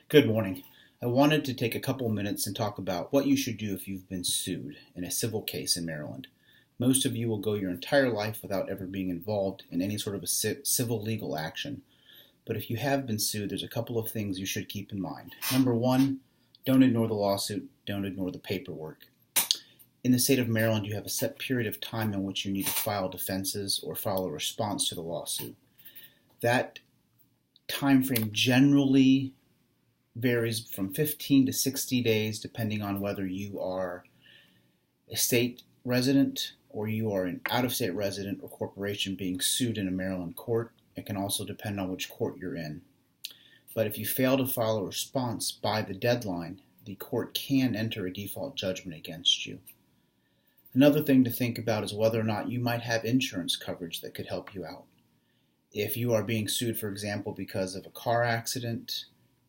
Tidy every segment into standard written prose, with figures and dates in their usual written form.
Good morning. I wanted to take a couple minutes and talk about what you should do if you've been sued in a civil case in Maryland. Most of you will go your entire life without ever being involved in any sort of a civil legal action. But if you have been sued, there's a couple of things you should keep in mind. Number one, don't ignore the lawsuit, don't ignore the paperwork. In the state of Maryland, you have a set period of time in which you need to file defenses or file a response to the lawsuit. That time frame generally varies from 15 to 60 days depending on whether you are a state resident or you are an out-of-state resident or corporation being sued in a Maryland court. It can also depend on which court you're in. But if you fail to file a response by the deadline, the court can enter a default judgment against you. Another thing to think about is whether or not you might have insurance coverage that could help you out. If you are being sued, for example, because of a car accident,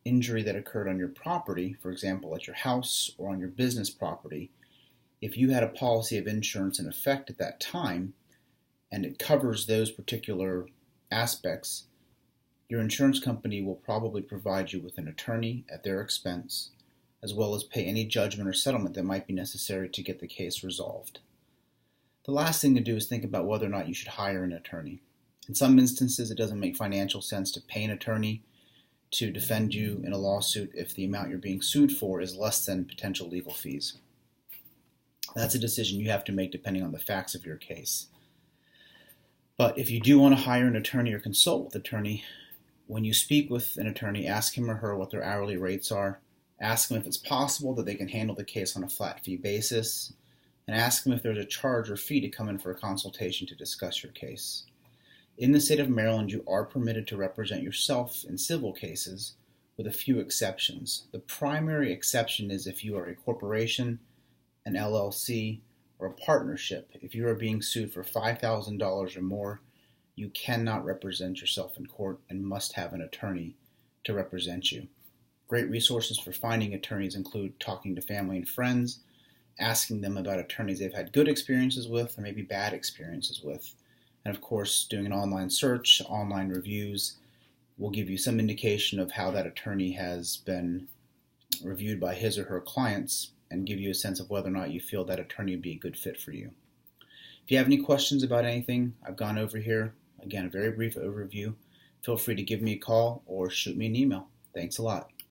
injury that occurred on your property, for example, at your house or on your business property, if you had a policy of insurance in effect at that time and it covers those particular aspects, your insurance company will probably provide you with an attorney at their expense, as well as pay any judgment or settlement that might be necessary to get the case resolved. The last thing to do is think about whether or not you should hire an attorney. In some instances, it doesn't make financial sense to pay an attorney to defend you in a lawsuit if the amount you're being sued for is less than potential legal fees. That's a decision you have to make depending on the facts of your case. But if you do want to hire an attorney or consult with an attorney, when you speak with an attorney, ask him or her what their hourly rates are. Ask them if it's possible that they can handle the case on a flat fee basis, and ask them if there's a charge or fee to come in for a consultation to discuss your case. In the state of Maryland, you are permitted to represent yourself in civil cases with a few exceptions. The primary exception is if you are a corporation, an LLC, or a partnership. If you are being sued for $5,000 or more, you cannot represent yourself in court and must have an attorney to represent you. Great resources for finding attorneys include talking to family and friends, asking them about attorneys they've had good experiences with or maybe bad experiences with. And of course, doing an online search, online reviews will give you some indication of how that attorney has been reviewed by his or her clients and give you a sense of whether or not you feel that attorney would be a good fit for you. If you have any questions about anything I've gone over here, again, a very brief overview, feel free to give me a call or shoot me an email. Thanks a lot.